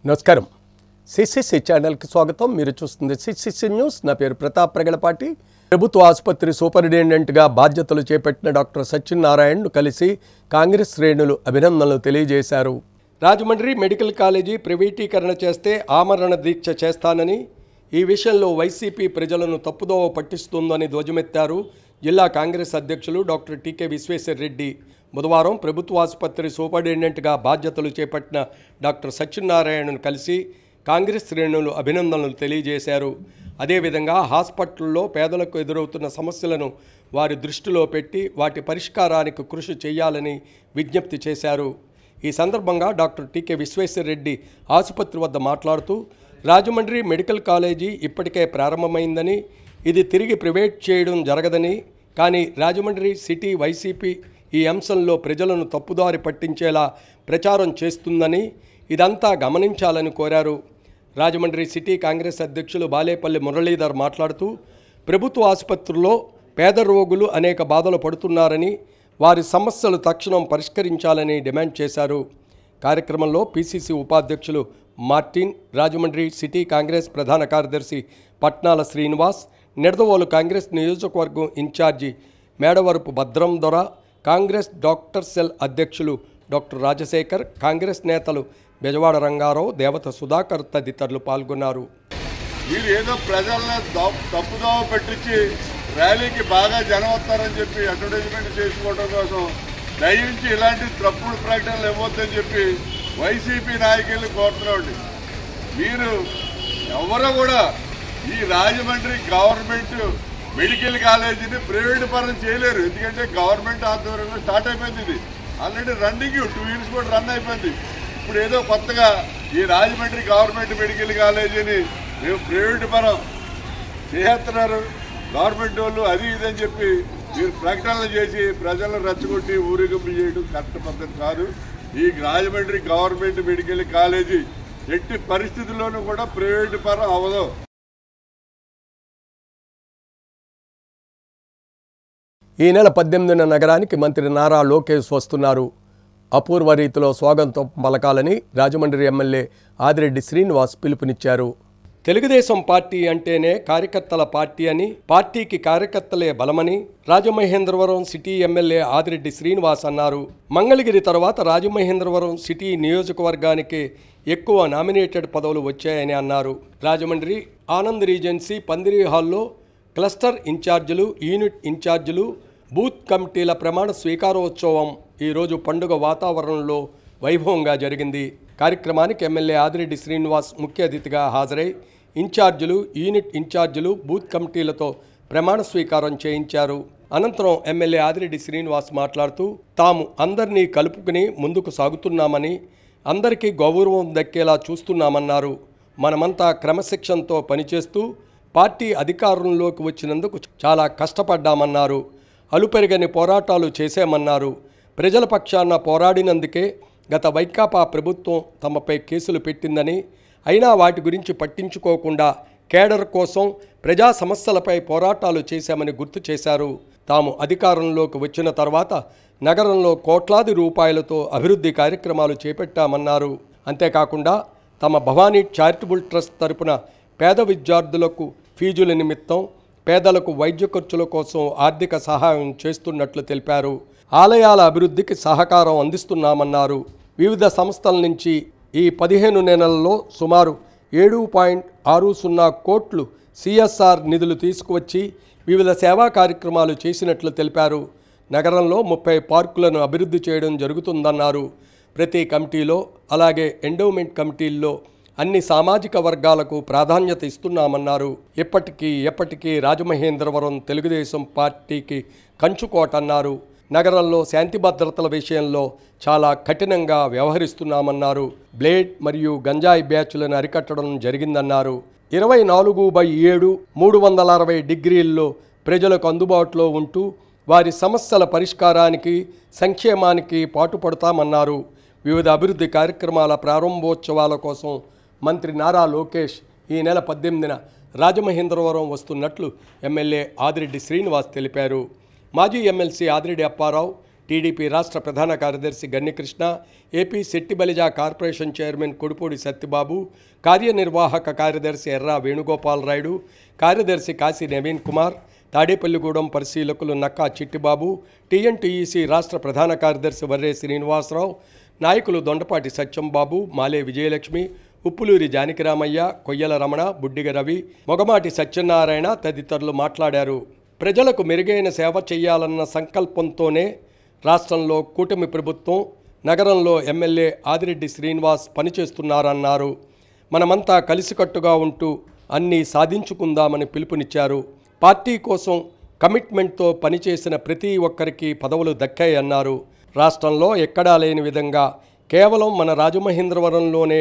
నమస్కారం. సిసిసి ఛానల్కి స్వాగతం. మీరు చూస్తుంది సిసిసి న్యూస్. నా పేరు ప్రతాప్ ప్రగలపాటి. ప్రభుత్వ ఆసుపత్రి సూపరింటెండెంట్గా బాధ్యతలు చేపట్టిన డాక్టర్ సత్యనారాయణను కలిసి కాంగ్రెస్ శ్రేణులు అభినందనలు తెలియజేశారు. రాజమండ్రి మెడికల్ కాలేజీ ప్రైవేటీకరణ చేస్తే ఆమరణ దీక్ష చేస్తానని, ఈ విషయంలో వైసీపీ ప్రజలను తప్పుదోవ పట్టిస్తుందని ధ్వజమెత్తారు జిల్లా కాంగ్రెస్ అధ్యక్షులు డాక్టర్ టీకే విశ్వేశ్వరరెడ్డి. బుధవారం ప్రభుత్వ ఆసుపత్రి సూపరింటెండెంట్గా బాధ్యతలు చేపట్టిన డాక్టర్ సత్యనారాయణను కలిసి కాంగ్రెస్ శ్రేణులు అభినందనలు తెలియజేశారు. అదేవిధంగా హాస్పిటల్లో పేదలకు ఎదురవుతున్న సమస్యలను వారి దృష్టిలో పెట్టి వాటి పరిష్కారానికి కృషి చేయాలని విజ్ఞప్తి చేశారు. ఈ సందర్భంగా డాక్టర్ టీకే విశ్వేశ్వరరెడ్డి ఆసుపత్రి వద్ద మాట్లాడుతూ, రాజమండ్రి మెడికల్ కాలేజీ ఇప్పటికే ప్రారంభమైందని, ఇది తిరిగి ప్రైవేట్ చేయడం జరగదని, కానీ రాజమండ్రి సిటీ వైసీపీ ఈ అంశంలో ప్రజలను తప్పుదారి పట్టించేలా ప్రచారం చేస్తుందని, ఇదంతా గమనించాలని కోరారు. రాజమండ్రి సిటీ కాంగ్రెస్ అధ్యక్షులు బాలేపల్లి మురళీధర్ మాట్లాడుతూ, ప్రభుత్వ ఆసుపత్రుల్లో పేద రోగులు అనేక బాధలు పడుతున్నారని, వారి సమస్యలు తక్షణం పరిష్కరించాలని డిమాండ్ చేశారు. కార్యక్రమంలో పిసిసి ఉపాధ్యక్షులు మార్టిన్, రాజమండ్రి సిటీ కాంగ్రెస్ ప్రధాన కార్యదర్శి పట్నాల శ్రీనివాస్, నిడదవోలు కాంగ్రెస్ నియోజకవర్గం ఇన్ఛార్జి మేడవరపు భద్రం దొర, కాంగ్రెస్ డాక్టర్ సెల్ అధ్యక్షులు డాక్టర్ రాజశేఖర్, కాంగ్రెస్ నేతలు బెజవాడ రంగారావు, దేవత సుధాకర్ తదితరులు పాల్గొన్నారు. మీరు ఏదో ప్రజలను తప్పుదోవ పెట్టించి ర్యాలీకి బాగా జనం వస్తారని చెప్పి అడ్వర్టైజ్మెంట్ చేసుకోవడం కోసం దయించి ఇలాంటి తప్పుడు ప్రకటనలు ఇవ్వద్దని చెప్పి వైసీపీ నాయకులు కోరుతున్నాండి. మీరు ఎవరో కూడా ఈ రాజమండ్రి గవర్నమెంట్ మెడికల్ కాలేజీని ప్రైవేట్ పరం చేయలేరు. ఎందుకంటే గవర్నమెంట్ ఆధ్వర్యంలో స్టార్ట్ అయిపోయింది. ఇది ఆల్రెడీ రన్నింగ్ 2 years కూడా రన్ అయిపోయింది. ఇప్పుడు ఏదో కొత్తగా ఈ రాజమండ్రి గవర్నమెంట్ మెడికల్ కాలేజీని మేము ప్రైవేట్ పరం చేస్తున్నారు గవర్నమెంట్ వాళ్ళు, అది ఇదని చెప్పి మీరు ప్రకటనలు చేసి ప్రజలను రెచ్చగొట్టి ఊరేగింపు చేయడం కరెక్ట్ పద్ధతి కాదు. ఈ రాజమండ్రి గవర్నమెంట్ మెడికల్ కాలేజీ ఎట్టి పరిస్థితుల్లోనూ కూడా ప్రైవేట్ పరం అవ్వదు. ఈ నెల 18న నగరానికి మంత్రి నారా లోకేష్ వస్తున్నారు. అపూర్వ రీతిలో స్వాగతం పలకాలని రాజమండ్రి ఎమ్మెల్యే ఆదిరెడ్డి శ్రీనివాస్ పిలుపునిచ్చారు. తెలుగుదేశం పార్టీ అంటేనే కార్యకర్తల పార్టీ అని, పార్టీకి కార్యకర్తలే బలమని రాజమహేంద్రవరం సిటీ ఎమ్మెల్యే ఆదిరెడ్డి శ్రీనివాస్ అన్నారు. మంగళగిరి తర్వాత రాజమహేంద్రవరం సిటీ నియోజకవర్గానికి ఎక్కువ నామినేటెడ్ పదవులు వచ్చాయని అన్నారు. రాజమండ్రి ఆనంద్ రీజెన్సీ పందిరి హాల్లో క్లస్టర్ ఇన్ఛార్జీలు, యూనిట్ ఇన్ఛార్జీలు, బూత్ కమిటీల ప్రమాణ స్వీకారోత్సవం ఈరోజు పండుగ వాతావరణంలో వైభవంగా జరిగింది. కార్యక్రమానికి ఎమ్మెల్యే ఆదిరెడ్డి శ్రీనివాస్ ముఖ్య అతిథిగా హాజరై ఇన్ఛార్జీలు, యూనిట్ ఇన్ఛార్జీలు, బూత్ కమిటీలతో ప్రమాణ స్వీకారం చేయించారు. అనంతరం ఎమ్మెల్యే ఆదిరెడ్డి శ్రీనివాస్ మాట్లాడుతూ, తాము అందరినీ కలుపుకుని ముందుకు సాగుతున్నామని, అందరికీ గౌరవం దక్కేలా చూస్తున్నామన్నారు. మనమంతా క్రమశిక్షణతో పనిచేస్తూ పార్టీ అధికారంలోకి వచ్చినందుకు చాలా కష్టపడ్డామన్నారు. అలుపెరగని పోరాటాలు చేశామన్నారు. ప్రజల పక్షాన పోరాడినందుకే గత వైకాపా ప్రభుత్వం తమపై కేసులు పెట్టిందని, అయినా వాటి గురించి పట్టించుకోకుండా కేడర్ కోసం ప్రజా సమస్యలపై పోరాటాలు చేశామని గుర్తు చేశారు. తాము అధికారంలోకి వచ్చిన తర్వాత నగరంలో కోట్లాది రూపాయలతో అభివృద్ధి కార్యక్రమాలు చేపట్టామన్నారు. అంతేకాకుండా తమ భవానీ చారిటబుల్ ట్రస్ట్ తరపున పేద విద్యార్థులకు ఫీజుల నిమిత్తం, పేదలకు వైద్య ఖర్చుల కోసం ఆర్థిక సహాయం చేస్తున్నట్లు తెలిపారు. ఆలయాల అభివృద్ధికి సహకారం అందిస్తున్నామన్నారు. వివిధ సంస్థల నుంచి ఈ 15 నెలల్లో సుమారు 7.60 కోట్లు సిఎస్ఆర్ నిధులు తీసుకువచ్చి వివిధ సేవా కార్యక్రమాలు చేసినట్లు తెలిపారు. నగరంలో 30 పార్కులను అభివృద్ధి చేయడం జరుగుతుందన్నారు. ప్రతి కమిటీలో, అలాగే ఎండోమెంట్ కమిటీల్లో అన్ని సామాజిక వర్గాలకు ప్రాధాన్యత ఇస్తున్నామన్నారు. ఎప్పటికీ రాజమహేంద్రవరం తెలుగుదేశం పార్టీకి కంచుకోటన్నారు. నగరంలో శాంతి భద్రతల విషయంలో చాలా కఠినంగా వ్యవహరిస్తున్నామన్నారు. బ్లేడ్ మరియు గంజాయి బ్యాచ్లను అరికట్టడం జరిగిందన్నారు. 24/7 360 డిగ్రీల్లో ప్రజలకు అందుబాటులో ఉంటూ వారి సమస్యల పరిష్కారానికి, సంక్షేమానికి పాటుపడతామన్నారు. వివిధ అభివృద్ధి కార్యక్రమాల ప్రారంభోత్సవాల కోసం మంత్రి నారా లోకేష్ ఈ నెల 18న రాజమహేంద్రవరం వస్తున్నట్లు ఎమ్మెల్యే ఆదిరెడ్డి శ్రీనివాస్ తెలిపారు. మాజీ ఎమ్మెల్సీ ఆదిరెడ్డి అప్పారావు, టీడీపీ రాష్ట్ర ప్రధాన కార్యదర్శి Gannikrishna, AP Settibalija corporation chairman Kodipudi Satyababu, కార్యనిర్వాహక కార్యదర్శి ఎర్రా వేణుగోపాలరాయుడు, కార్యదర్శి కాశీ నవీన్ కుమార్, తాడేపల్లిగూడెం పరిశీలకులు నక్కా చిట్టిబాబు, టీఎన్టీఈసీ రాష్ట్ర ప్రధాన కార్యదర్శి వర్రే శ్రీనివాసరావు, నాయకులు దొండపాటి సత్యంబాబు, మాలే విజయలక్ష్మి, ఉప్పులూరి జానకిరామయ్య, కొయ్యల రమణ, బుడ్డిగ రవి, మొగమాటి సత్యనారాయణ తదితరులు మాట్లాడారు. ప్రజలకు మెరుగైన సేవ చేయాలన్న సంకల్పంతోనే రాష్ట్రంలో కూటమి ప్రభుత్వం, నగరంలో ఎమ్మెల్యే ఆదిరెడ్డి శ్రీనివాస్ పనిచేస్తున్నారన్నారు. మనమంతా కలిసికట్టుగా ఉంటూ అన్నీ సాధించుకుందామని పిలుపునిచ్చారు. పార్టీ కోసం కమిట్మెంట్తో పనిచేసిన ప్రతి ఒక్కరికి పదవులు దక్కాయన్నారు. రాష్ట్రంలో ఎక్కడా లేని విధంగా కేవలం మన రాజమహేంద్రవరంలోనే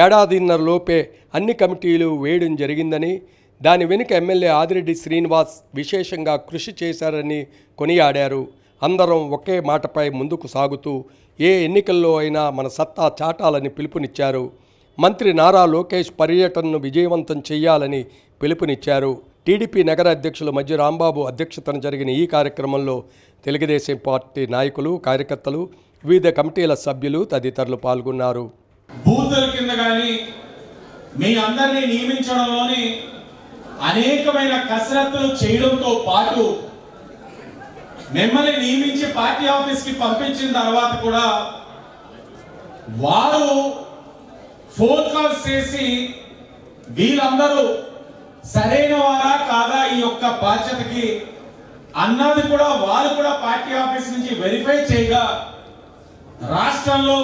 ఏడాదిన్నరలోపే అన్ని కమిటీలు వేయడం జరిగిందని, దాని వెనుక ఎమ్మెల్యే ఆదిరెడ్డి శ్రీనివాస్ విశేషంగా కృషి చేశారని కొనియాడారు. అందరం ఒకే మాటపై ముందుకు సాగుతూ ఏ ఎన్నికల్లో అయినా మన సత్తా చాటాలని పిలుపునిచ్చారు. మంత్రి నారా లోకేష్ పర్యటనను విజయవంతం చేయాలని పిలుపునిచ్చారు. టీడీపీ నగర అధ్యక్షులు మధ్య రాంబాబు అధ్యక్షతన జరిగిన ఈ కార్యక్రమంలో తెలుగుదేశం పార్టీ నాయకులు, కార్యకర్తలు, వివిధ కమిటీల సభ్యులు తదితరులు పాల్గొన్నారు. బూతుల కింద కానీ మీ అందరినీ నియమించడంలోని అనేకమైన కసరత్తులు చేయడంతో పాటు మిమ్మల్ని నియమించి పార్టీ ఆఫీస్కి పంపించిన తర్వాత కూడా వారు ఫోన్ కాల్స్ చేసి వీళ్ళందరూ సరైన వారా కాదా ఈ యొక్క బాధ్యతకి అన్నది కూడా వారు కూడా పార్టీ ఆఫీస్ నుంచి వెరిఫై చేయగా రాష్ట్రంలో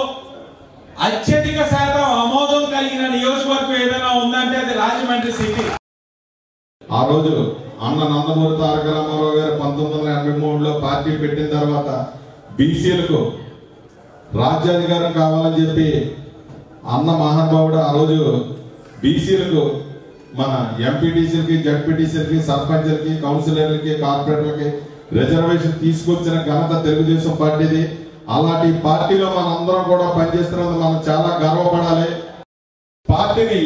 అత్యధిక శాతం ఆమోదం కలిగిన నియోజకవర్గం ఏదైనా ఉందంటే అది రాజమండ్రి సిటీ. ఆ రోజు అన్న నందమూరి తారక రామారావు గారు 1983లో పార్టీ పెట్టిన తర్వాత బీసీలకు రాజ్యాధికారం కావాలని చెప్పి అన్న మహానుభావుడు ఆ రోజు బీసీలకు మన ఎంపీటీసీలకి, జడ్పీటీసీలకి, సర్పంచ్లకి, కౌన్సిలర్లకి, కార్పొరేటర్లకి రిజర్వేషన్ తీసుకొచ్చిన ఘనత తెలుగుదేశం పార్టీది. అలాంటి పార్టీలో మనందరం కూడా పనిచేస్తున్నందుకు మనం చాలా గర్వపడాలి. పార్టీని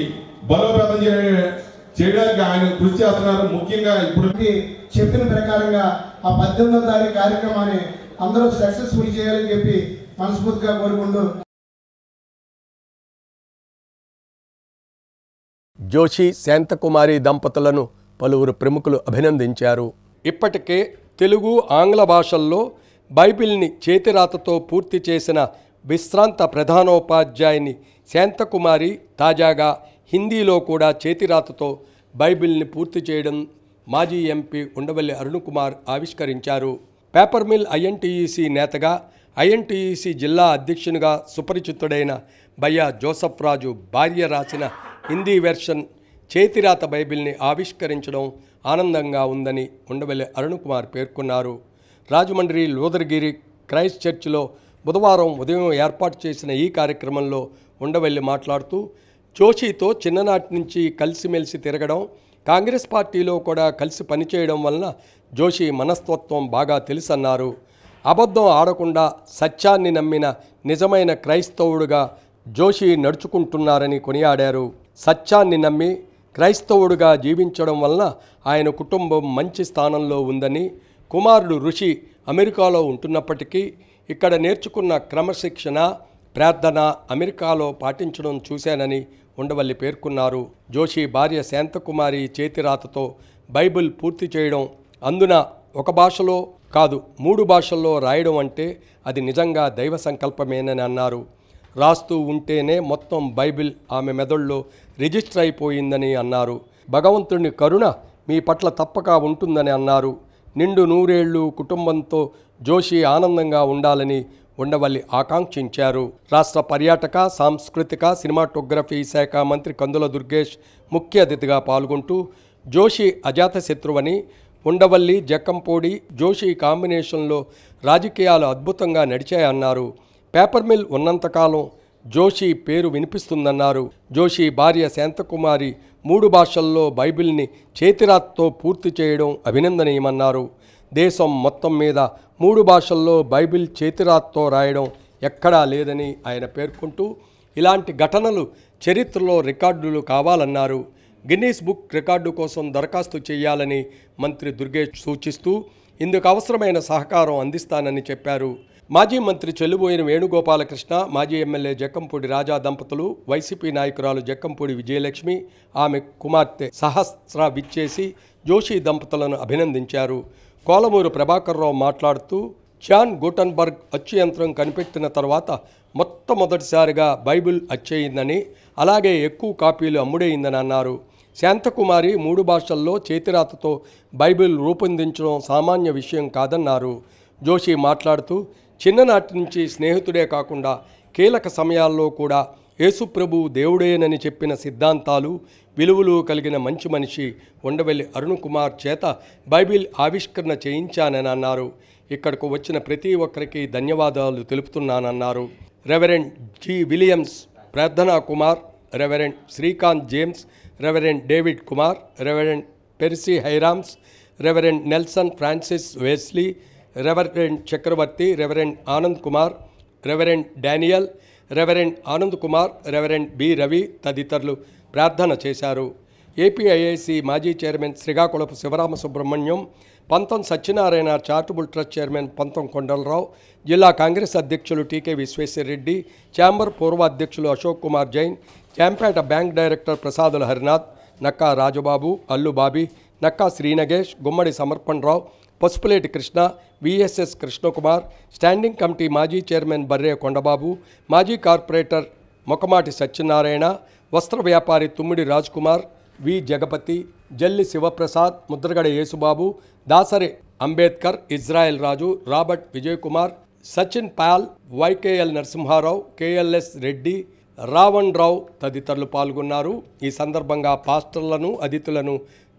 బలోపేతం చేయడానికి ఆయన కృషి చేస్తున్నారు. ముఖ్యంగా ఇప్పుడు చెప్పిన ప్రకారంగా ఆ 18వ తారీఖు కార్యక్రమాన్ని అందరూ సక్సెస్ఫుల్ చేయాలని చెప్పి మనస్ఫూర్తిగా కోరుకుంటూ జోషి, శాంతకుమారి దంపతులను పలువురు ప్రముఖులు అభినందించారు. ఇప్పటికే తెలుగు, ఆంగ్ల భాషల్లో బైబిల్ని చేతిరాతతో పూర్తి చేసిన విశ్రాంత ప్రధానోపాధ్యాయుని శాంతకుమారి తాజాగా హిందీలో కూడా చేతిరాతతో బైబిల్ని పూర్తి చేయడం మాజీ ఎంపీ ఉండవల్లి అరుణ్కుమార్ ఆవిష్కరించారు. పేపర్ మిల్ ఐఎన్టీఈసీ నేతగా, ఐఎన్టీఈసీ జిల్లా అధ్యక్షునిగా సుపరిచితుడైన బయ్యా జోసఫ్ రాజు భార్య రాసిన హిందీ వెర్షన్ చేతిరాత బైబిల్ని ఆవిష్కరించడం ఆనందంగా ఉందని ఉండవల్లి అరుణ్కుమార్ పేర్కొన్నారు. రాజమండ్రి లూథర్గిరి క్రైస్ట్ చర్చిలో బుధవారం ఉదయం ఏర్పాటు చేసిన ఈ కార్యక్రమంలో ఉండవల్లి మాట్లాడుతూ, జోషితో చిన్ననాటి నుంచి కలిసిమెలిసి తిరగడం, కాంగ్రెస్ పార్టీలో కూడా కలిసి పనిచేయడం వలన జోషి మనస్తత్వం బాగా తెలుసన్నారు. అబద్ధం ఆడకుండా సత్యాన్ని నమ్మిన నిజమైన క్రైస్తవుడుగా జోషి నడుచుకుంటున్నారని కొనియాడారు. సత్యాన్ని నమ్మి క్రైస్తవుడుగా జీవించడం వలన ఆయన కుటుంబం మంచి స్థానంలో ఉందని, కుమారుడు ఋషి అమెరికాలో ఉంటున్నప్పటికీ ఇక్కడ నేర్చుకున్న క్రమశిక్షణ, ప్రార్థన అమెరికాలో పాటించడం చూశానని ఉండవల్లి పేర్కొన్నారు. జోషి భార్య శాంతకుమారి చేతిరాతతో బైబిల్ పూర్తి చేయడం, అందున ఒక భాషలో కాదు 3 భాషల్లో రాయడం అంటే అది నిజంగా దైవ సంకల్పమేనని అన్నారు. రాస్తూ ఉంటేనే మొత్తం బైబిల్ ఆమె మెదడులో రిజిస్టర్ అయిపోయిందని అన్నారు. భగవంతుని కరుణ మీ పట్ల తప్పక ఉంటుందని అన్నారు. నిండు 100 ఏళ్లు కుటుంబంతో జోషి ఆనందంగా ఉండాలని ఉండవల్లి ఆకాంక్షించారు. రాష్ట్ర పర్యాటక, సాంస్కృతిక, సినిమాటోగ్రఫీ శాఖ మంత్రి కందుల దుర్గేష్ ముఖ్య అతిథిగా పాల్గొంటూ జోషి అజాతశత్రువని, ఉండవల్లి, జక్కంపూడి, జోషి కాంబినేషన్లో రాజకీయాలు అద్భుతంగా నడిచాయన్నారు. పేపర్ మిల్ ఉన్నంతకాలం జోషి పేరు వినిపిస్తుందన్నారు. జోషి భార్య శాంతకుమారి 3 భాషల్లో బైబిల్ని చేతిరాత్తో పూర్తి చేయడం అభినందనీయమన్నారు. దేశం మొత్తం మీద 3 భాషల్లో బైబిల్ చేతిరాత్తో రాయడం ఎక్కడా లేదని ఆయన పేర్కొంటూ, ఇలాంటి ఘటనలు చరిత్రలో రికార్డులు కావాలన్నారు. గిన్నీస్ బుక్ రికార్డు కోసం దరఖాస్తు చేయాలని మంత్రి దుర్గేష్ సూచిస్తూ ఇందుకు అవసరమైన సహకారం అందిస్తానని చెప్పారు. మాజీ మంత్రి చెల్లుబోయిన వేణుగోపాలకృష్ణ, మాజీ ఎమ్మెల్యే జక్కంపూడి రాజా దంపతులు, వైసీపీ నాయకురాలు జక్కంపూడి విజయలక్ష్మి, ఆమె కుమార్తె సహస్ర విచ్చేసి జోషి దంపతులను అభినందించారు. కోలమూరు ప్రభాకర్రావు మాట్లాడుతూ జాన్ గుటన్బర్గ్ అచ్చు యంత్రం కనిపెట్టిన తర్వాత మొట్టమొదటిసారిగా బైబిల్ అచ్చయిందని, అలాగే ఎక్కువ కాపీలు అమ్ముడైందని అన్నారు. శాంతకుమారి 3 భాషల్లో చేతిరాతతో బైబిల్ రూపొందించడం సామాన్య విషయం కాదన్నారు. జోషి మాట్లాడుతూ చిన్ననాటి నుంచి స్నేహితుడే కాకుండా కీలక సమయాల్లో కూడా యేసుప్రభు దేవుడేనని చెప్పిన సిద్ధాంతాలు, విలువలు కలిగిన మంచి మనిషి ఉండవెల్లి అరుణ్ కుమార్ చేత బైబిల్ ఆవిష్కరణ చేయించానని అన్నారు. ఇక్కడకు వచ్చిన ప్రతి ఒక్కరికి ధన్యవాదాలు తెలుపుతున్నానన్నారు. Reverend G Williams, Prarthana Kumar, reverend Srikanth James, reverend David Kumar, reverend Percy Hirams, reverend Nelson Francis Wesley, reverend Chakravarthi, reverend Anand Kumar, reverend Daniel, reverend Anand Kumar, reverend B Ravi తదితరులు ప్రార్థన చేశారు. ఏపీఐఐసి మాజీ చైర్మన్ శ్రీకాకుళపు శివరామ సుబ్రహ్మణ్యం, పంతం సత్యనారాయణ చారిటబుల్ ట్రస్ట్ చైర్మన్ పంతం కొండలరావు, జిల్లా కాంగ్రెస్ అధ్యక్షులు టీకే విశ్వేశ్వరరెడ్డి, ఛాంబర్ పూర్వ అధ్యక్షులు Ashok Kumar Jain, Jampeta bank director Prasadula Harinath, Nakka Rajababu, Allu Bobby, Nakka Srinagesh, Gummadi Samarpanarao, Pasupuleti Krishna, VSS Krishnakumar, standing committee మాజీ చైర్మన్ బర్రే కొండబాబు, మాజీ కార్పొరేటర్ మొకమాటి సత్యనారాయణ, వస్త్ర వ్యాపారి తుమ్మిడి Rajkumar, V Jagapathi, Jalli Sivaprasad, Mudragada Yesubabu, Dasari Ambedkar, Israel Raju, Robert Vijayakumar, Sachin Paul, YKL Narasimharao, KLS Reddy, Ravan Rao తదితరులు పాల్గొన్నారు. ఈ సందర్భంగా పాస్టర్లను, అతిథులను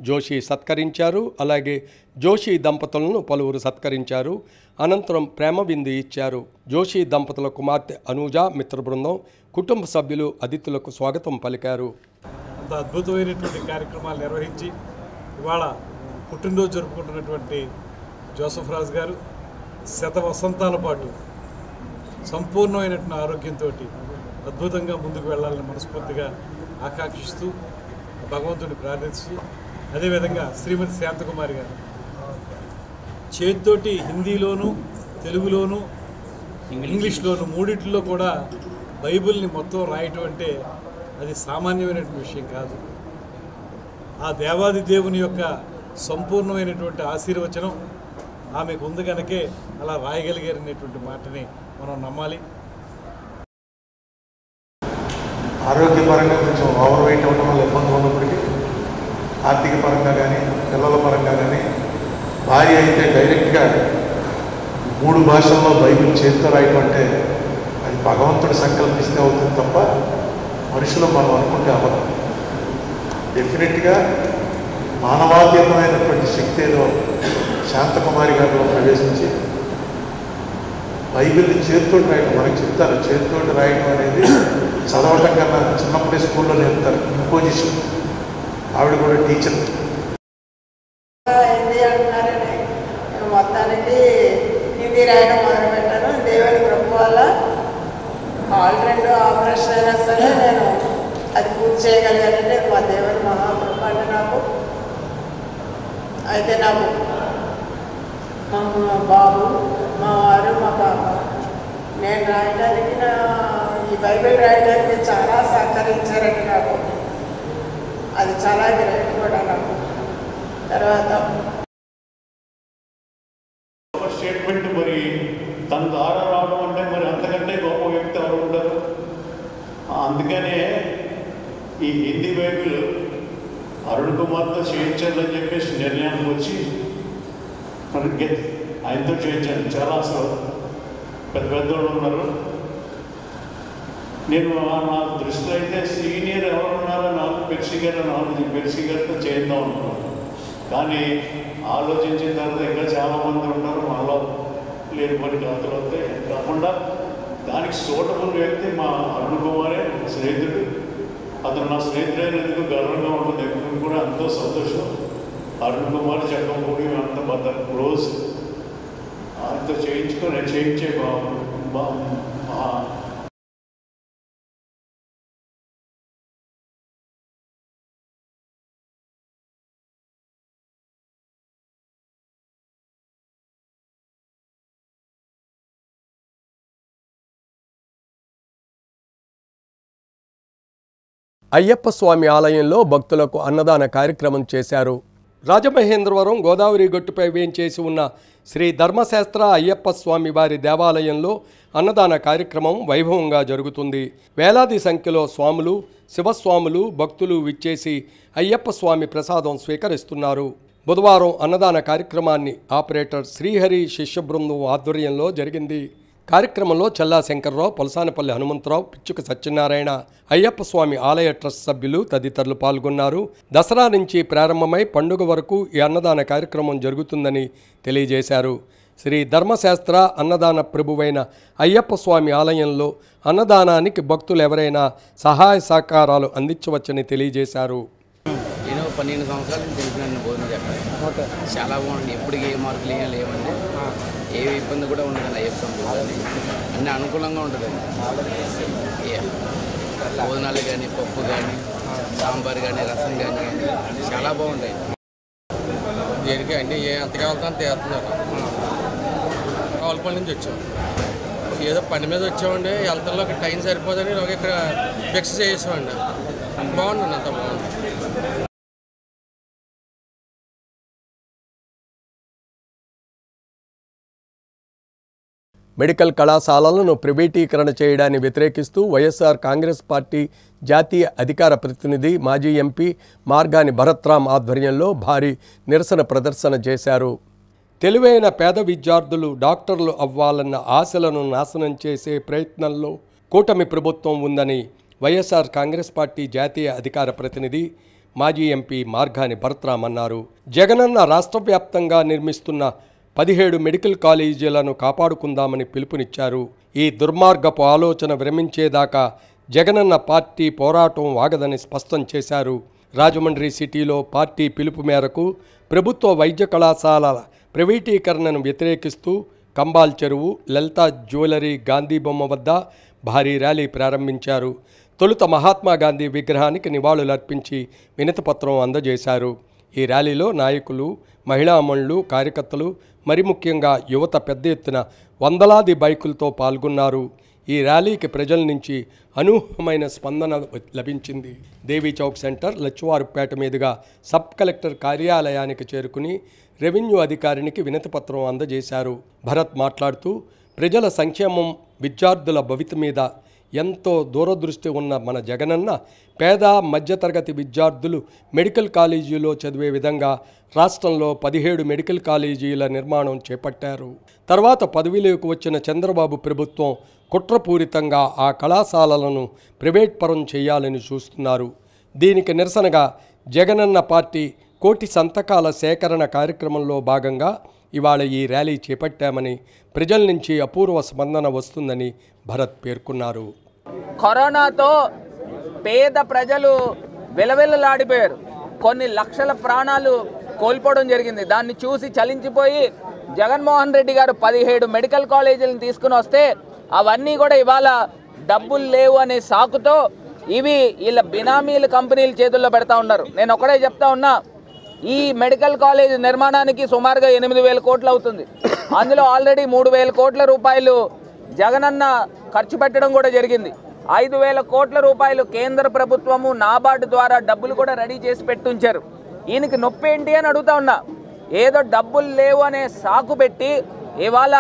జోషి సత్కరించారు. అలాగే జోషి దంపతులను పలువురు సత్కరించారు. అనంతరం ప్రేమ విందు ఇచ్చారు. జోషి దంపతుల కుమార్తె అనూజ, మిత్ర బృందం, కుటుంబ సభ్యులు అతిథులకు స్వాగతం పలికారు. అంత అద్భుతమైనటువంటి కార్యక్రమాలు నిర్వహించి ఇవాళ పుట్టినరోజు జరుపుకుంటున్నటువంటి జోసఫ్ రాజు గారు శత వసంతాల పాటు సంపూర్ణమైనటువంటి ఆరోగ్యంతో అద్భుతంగా ముందుకు వెళ్ళాలని మనస్ఫూర్తిగా ఆకాంక్షిస్తూ భగవంతుని ప్రార్థిస్తూ, అదేవిధంగా శ్రీమతి శాంతకుమారి గారు చేతితోటి హిందీలోను, తెలుగులోను, ఇంగ్లీష్లోను మూడిట్లో కూడా బైబిల్ని మొత్తం రాయటం అంటే అది సామాన్యమైనటువంటి విషయం కాదు. ఆ దేవాది దేవుని యొక్క సంపూర్ణమైనటువంటి ఆశీర్వచనం ఆమెకు ఉంది కనుకే అలా రాయగలిగారనేటువంటి మాటని మనం నమ్మాలి. ఆరోగ్యపరంగా కొంచెం ఓవర్ వెయిట్ అవ్వడం వల్ల ఇబ్బంది ఉన్నప్పటికీ ఆర్థిక పరంగా కానీ పిల్లల పరంగా కానీ భార్య అయితే డైరెక్ట్గా 3 భాషల్లో బైబిల్ చేతితో రాయటం అంటే అది భగవంతుడు సంకల్పిస్తే అవుతుంది తప్ప మనుషులు మనం అనుకుంటే అవ్వదు. డెఫినెట్గా మానవాతీతమైనటువంటి శక్తి ఏదో శాంతకుమారి గారిలో ప్రవేశించి బైబిల్ని చేతితోటి రాయటం, మనకి చెప్తారు చేతితోటి రాయటం అనేది చదవటం కన్నా చిన్నప్పుడే స్కూల్లో నేర్పుతారు. ఇంపోజిషన్, ఆవిడ కూడా టీచర్. హిందీ అంటున్నారని మొత్తానికి హిందీ రాయడం మొదలుపెట్టాను. దేవుని కృప వల్ల ఆల్ 2 ఆపరేషన్ అయినా సరే నేను అది పూర్తి చేయగలిగానంటే మా దేవుని మహాకృప అంటే నాకు. అయితే నాకు మా బాబు, మా వారు, మా పాప నేను రాయడానికి ఈ బైబిల్ రాయడానికి చాలా సహకరించారండి నాకు. అది చాలా గ్రేట్ కూడా నాకు. తర్వాత స్టేట్మెంట్ మరి తన ద్వారా రావడం అంటే మరి అంతకంటే గొప్ప వ్యక్తి ఎవరు ఉంటారు. అందుకనే ఈ హిందీ బైబిల్ అరుణ్ కుమార్తో చేయించాలని చెప్పేసి నిర్ణయానికి వచ్చి మనకి ఆయనతో చేయించాను. చాలా అసలు పెద్ద పెద్దవాళ్ళు ఉన్నారు. నేను నా దృష్టిలో అయితే సీనియర్ ఎవరు ఉన్నారో నాకు పెర్సీ గారితో చేద్దాం అనుకున్నాను. కానీ ఆలోచించిన తర్వాత ఇంకా చాలామంది ఉంటారు, మనలో లేని పని గాతులు అవుతాయి. కాకుండా దానికి సూటబుల్ వ్యక్తి మా అరుణ్ కుమారే, స్నేహితుడు. అతను నా స్నేహితుడైనందుకు గర్వంగా ఉంటుంది. ఎప్పుడు కూడా ఎంతో సంతోషం. అరుణ్ కుమార్ జక్కంపూడి అంత పెద్ద క్లోజ్. ఆయనతో చేయించే అయ్యప్ప స్వామి ఆలయంలో భక్తులకు అన్నదాన కార్యక్రమం చేశారు. రాజమహేంద్రవరం గోదావరి గట్టుపై వేంచేసి ఉన్న శ్రీ ధర్మశాస్త్ర అయ్యప్ప స్వామి వారి దేవాలయంలో అన్నదాన కార్యక్రమం వైభవంగా జరుగుతుంది. వేలాది సంఖ్యలో స్వాములు, శివస్వాములు, భక్తులు విచ్చేసి అయ్యప్ప స్వామి ప్రసాదం స్వీకరిస్తున్నారు. బుధవారం అన్నదాన కార్యక్రమాన్ని ఆపరేటర్ శ్రీహరి శిష్య బృందం ఆధ్వర్యంలో జరిగింది. కార్యక్రమంలో చల్లా శంకర్రావు, పొలసానపల్లి హనుమంతరావు, పిచ్చుక సత్యనారాయణ, అయ్యప్ప స్వామి ఆలయ ట్రస్ట్ సభ్యులు తదితరులు పాల్గొన్నారు. దసరా నుంచి ప్రారంభమై పండుగ వరకు ఈ అన్నదాన కార్యక్రమం జరుగుతుందని తెలియజేశారు. శ్రీ ధర్మశాస్త్ర అన్నదాన ప్రభువైన అయ్యప్ప స్వామి ఆలయంలో అన్నదానానికి భక్తులు ఎవరైనా సహాయ సహకారాలు అందించవచ్చని తెలియజేశారు. నేను 12 సంవత్సరాల నుంచి తెలిసినాను భోజనం చెప్పాలి. చాలా బాగుంది. ఎప్పటికీ ఏ మార్పులు ఏం లేవండి. ఏ ఇబ్బంది కూడా ఉండదండి. అయ్యప్ప స్వామి అన్నీ అనుకూలంగా ఉంటుందండి. భోజనాలు కానీ, పప్పు కానీ, సాంబార్ కానీ, రసం కానీ చాలా బాగుంటాయి. దేనికి అన్నీ ఎంత కావాలంటే అంత వేస్తున్నారు. రావులపల్లి నుంచి వచ్చాం. ఏదో పని మీద వచ్చామండి. వెళ్తాలోకి టైం సరిపోదని ఇక్కడ ఫిక్స్ చేసామండి. బాగుందండి, అంత బాగుంది. మెడికల్ కళాశాలలను ప్రైవేటీకరణ చేయడాన్ని వ్యతిరేకిస్తూ వైఎస్ఆర్ కాంగ్రెస్ పార్టీ జాతీయ అధికార ప్రతినిధి మాజీ ఎంపీ మార్గాని భరత్రామ్ ఆధ్వర్యంలో భారీ నిరసన ప్రదర్శన చేశారు. తెలివైన పేద విద్యార్థులు డాక్టర్లు అవ్వాలన్న ఆశలను నాశనం చేసే ప్రయత్నంలో కూటమి ప్రభుత్వం ఉందని వైఎస్ఆర్ కాంగ్రెస్ పార్టీ జాతీయ అధికార ప్రతినిధి మాజీ ఎంపీ మార్గాని భరత్రామ్ అన్నారు. జగనన్న రాష్ట్ర వ్యాప్తంగా నిర్మిస్తున్న 17 మెడికల్ కాలేజీలను కాపాడుకుందామని పిలుపునిచ్చారు. ఈ దుర్మార్గపు ఆలోచన విరమించేదాకా జగనన్న పార్టీ పోరాటం వాగదని స్పష్టం చేశారు. రాజమండ్రి సిటీలో పార్టీ పిలుపు మేరకు ప్రభుత్వ వైద్య కళాశాలల ప్రైవేటీకరణను వ్యతిరేకిస్తూ కంబాల్ చెరువు, లలితా జ్యువెలరీ, గాంధీ బొమ్మ వద్ద భారీ ర్యాలీ ప్రారంభించారు. తొలుత మహాత్మా గాంధీ విగ్రహానికి నివాళులర్పించి వినతిపత్రం అందజేశారు. ఈ ర్యాలీలో నాయకులు, మహిళామణులు, కార్యకర్తలు, మరి ముఖ్యంగా యువత పెద్ద ఎత్తున వందలాది బైకులతో పాల్గొన్నారు. ఈ ర్యాలీకి ప్రజల నుంచి అనూహ్యమైన స్పందన లభించింది. దేవీ చౌక్ సెంటర్, లచ్చువారుపేట మీదుగా సబ్ కలెక్టర్ కార్యాలయానికి చేరుకుని రెవెన్యూ అధికారికి వినతిపత్రం అందజేశారు. భరత్ మాట్లాడుతూ ప్రజల సంక్షేమం, విద్యార్థుల భవిత మీద ఎంతో దూరదృష్టి ఉన్న మన జగనన్న పేద మధ్యతరగతి విద్యార్థులు మెడికల్ కాలేజీలో చదివే విధంగా రాష్ట్రంలో 17 మెడికల్ కాలేజీల నిర్మాణం చేపట్టారు. తర్వాత పదవిలోకి వచ్చిన చంద్రబాబు ప్రభుత్వం కుట్రపూరితంగా ఆ కళాశాలలను ప్రైవేట్ పరం చేయాలని చూస్తున్నారు. దీనికి నిరసనగా జగనన్న పార్టీ కోటి సంతకాల సేకరణ కార్యక్రమంలో భాగంగా ఇవాళ ఈ ర్యాలీ చేపట్టామని, ప్రజల నుంచి అపూర్వ స్పందన వస్తుందని భరత్ పేర్కొన్నారు. కరోనాతో పేద ప్రజలు విలవిలలాడిపోయారు. కొన్ని లక్షల ప్రాణాలు కోల్పోవడం జరిగింది. దాన్ని చూసి చలించిపోయి జగన్మోహన్ రెడ్డి గారు 17 మెడికల్ కాలేజీలను తీసుకుని వస్తే అవన్నీ కూడా ఇవాళ డబ్బులు లేవు అనే సాకుతో ఇవి వీళ్ళ బినామీల కంపెనీల చేతుల్లో పెడతా ఉన్నారు. నేను ఒకటే చెప్తా ఉన్నా, ఈ మెడికల్ కాలేజ్ నిర్మాణానికి సుమారుగా 8,000 కోట్లు అవుతుంది. అందులో ఆల్రెడీ 3,000 కోట్ల రూపాయలు జగనన్న ఖర్చు పెట్టడం కూడా జరిగింది. 5,000 కోట్ల రూపాయలు కేంద్ర ప్రభుత్వము నాబార్డు ద్వారా డబ్బులు కూడా రెడీ చేసి పెట్టుంచారు. ఈయనకి నొప్పి ఏంటి అని అడుగుతా ఉన్నా. ఏదో డబ్బులు లేవు అనే సాకు పెట్టి ఇవాళ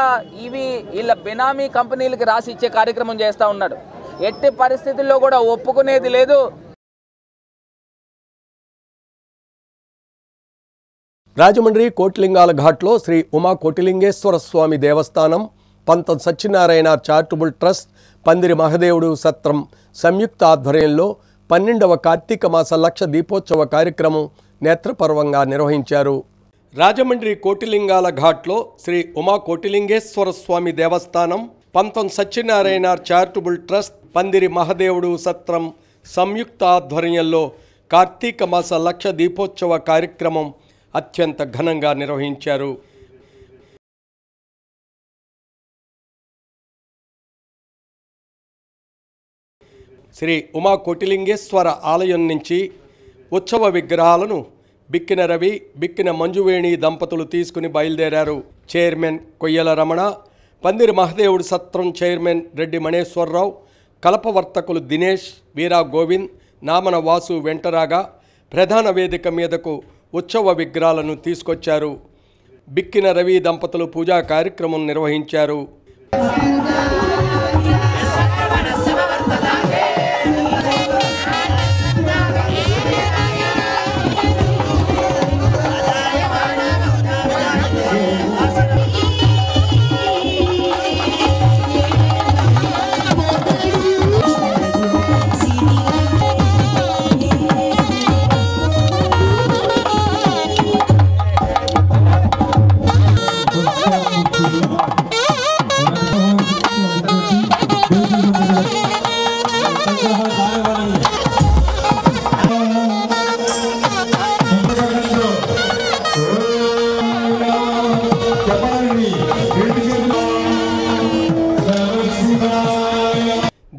ఇవి వీళ్ళ బినామీ కంపెనీలకి రాసి ఇచ్చే కార్యక్రమం చేస్తూ ఉన్నాడు. ఎట్టి పరిస్థితుల్లో కూడా ఒప్పుకునేది లేదు. రాజమండ్రి కోటిలింగాల ఘాట్లో శ్రీ ఉమా కోటిలింగేశ్వర స్వామి దేవస్థానం, పంతం సత్యనారాయణ చారిటబుల్ ట్రస్ట్, పందిరి మహదేవుడు సత్రం సంయుక్త ఆధ్వర్యంలో 12వ కార్తీక మాస లక్ష దీపోత్సవ కార్యక్రమం నేత్రపర్వంగా నిర్వహించారు. రాజమండ్రి కోటిలింగాల ఘాట్లో శ్రీ ఉమా కోటిలింగేశ్వర స్వామి దేవస్థానం, పంతం సత్యనారాయణ చారిటబుల్ ట్రస్ట్, పందిరి మహదేవుడు సత్రం సంయుక్త ఆధ్వర్యంలో కార్తీక మాస లక్ష దీపోత్సవ కార్యక్రమం అత్యంత ఘనంగా నిర్వహించారు. శ్రీ ఉమా కోటిలింగేశ్వర ఆలయం నుంచి ఉత్సవ విగ్రహాలను బిక్కిన రవి, బిక్కిన మంజువేణి దంపతులు తీసుకుని బయలుదేరారు. చైర్మన్ కొయ్యల రమణ, పందిరి మహదేవుడు సత్రం చైర్మన్ రెడ్డి మణేశ్వరరావు, కలపవర్తకులు దినేష్, వీరా గోవింద్, నామన వాసు వెంటరాగా ప్రధాన వేదిక మీదకు ఉత్సవ విగ్రహాలను తీసుకొచ్చారు. బిక్కిన రవి దంపతులు పూజా కార్యక్రమం నిర్వహించారు.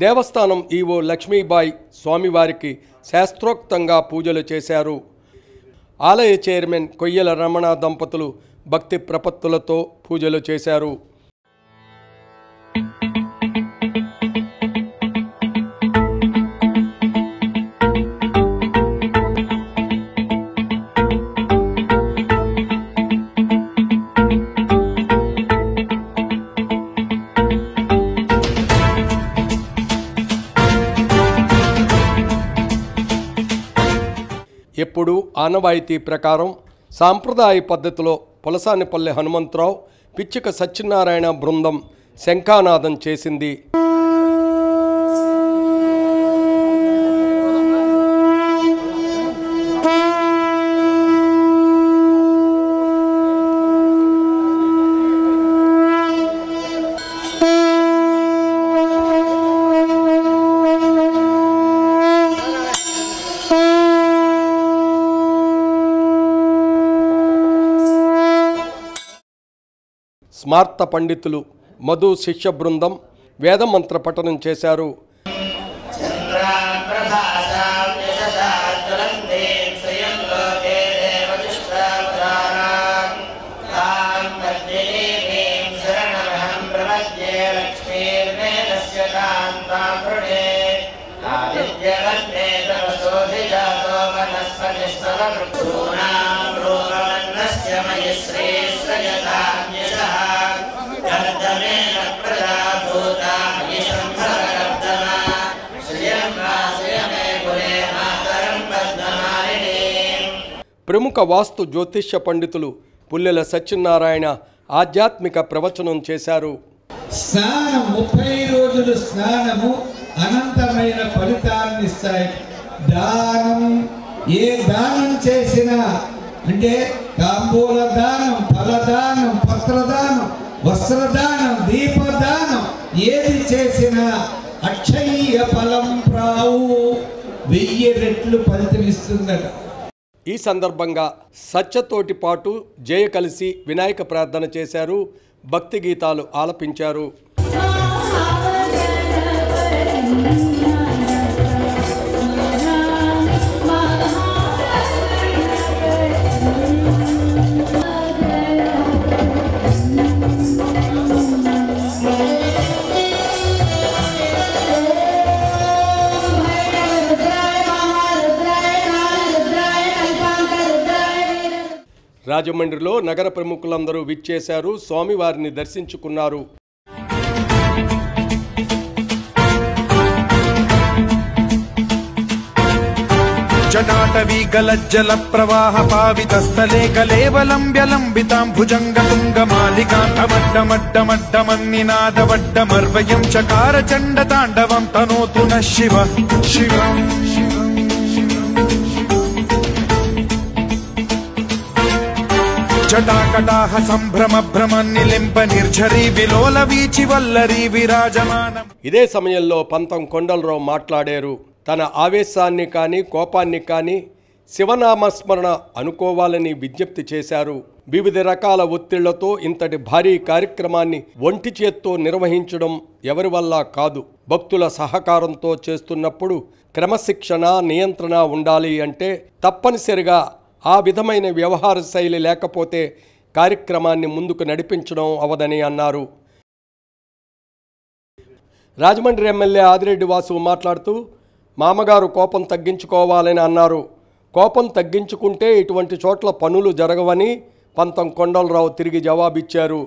దేవస్థానం ఈవో లక్ష్మీబాయి స్వామివారికి శాస్త్రోక్తంగా పూజలు చేశారు. ఆలయ చైర్మన్ కొయ్యల రమణ దంపతులు భక్తి ప్రపత్తులతో పూజలు చేశారు. ఎప్పుడు ఆనవాయితీ ప్రకారం సాంప్రదాయ పద్ధతిలో పులసానిపల్లె హనుమంతరావు, పిచ్చిక సత్యనారాయణ బృందం శంఖానాదం చేసింది. స్మార్త పండితులు మధు శిష్య బృందం వేదమంత్ర పఠనం చేశారు. ప్రముఖ వాస్తు జ్యోతిష్య పండితులు పుల్లెల సత్యనారాయణ ఆధ్యాత్మిక ప్రవచనం చేశారు. స్నానం 30 రోజులు స్నానము అనంతమైన ఫలితాన్ని ఇస్తాయి. దానం ఏ దానం చేసినా అంటే తాంబూల దానం, ఫలదానం, పత్రదానం, వస్త్రదానం, దీపదానం ఏది చేసినా అక్షయ ఫలం ప్రావు 1000 రెట్లు ఫలితమిస్తుందట. ఈ సందర్భంగా సత్యతోటి పాటు జయ కలిసి వినాయక ప్రార్థన చేశారు. భక్తి గీతాలు ఆలపించారు. రాజమండ్రిలో నగర ప్రముఖులందరూ విచ్చేశారు. స్వామివారిని దర్శించుకున్నారు. జటాటవీ గలజ్జల ప్రవాహ పావితస్థలే కలేవలంబ్యలంబితాం భుజంగతుంగమాలికాంతమడ్డమడ్డమడ్డమన్నినాదవడ్డమర్వయం చకార చండ తాండవం తనోతు న శివ శివం. జటాకటాహ సంభ్రమ భ్రమన్నిలింప నిర్ఝరీ విలోల వీచి వల్లరీ విరాజమానం. ఇదే సమయంలో పంతం కొండలరావు మాట్లాడారు. తన ఆవేశాన్ని కానీ కోపాన్ని కానీ శివనామస్మరణ అనుకోవాలని విజ్ఞప్తి చేశారు. వివిధ రకాల ఒత్తిళ్లతో ఇంతటి భారీ కార్యక్రమాన్ని ఒంటి చేత్తో నిర్వహించడం ఎవరి వల్ల కాదు. భక్తుల సహకారంతో చేస్తున్నప్పుడు క్రమశిక్షణ, నియంత్రణ ఉండాలి. అంటే తప్పనిసరిగా ఆ విధమైన వ్యవహార శైలి లేకపోతే కార్యక్రమాన్ని ముందుకు నడిపించడం అవదని అన్నారు. రాజమండ్రి ఎమ్మెల్యే ఆదిరెడ్డి వాసు మాట్లాడుతూ మామగారు కోపం తగ్గించుకోవాలని అన్నారు. కోపం తగ్గించుకుంటే ఇటువంటి చోట్ల పనులు జరగవని పంతం కొండలరావు తిరిగి జవాబిచ్చారు.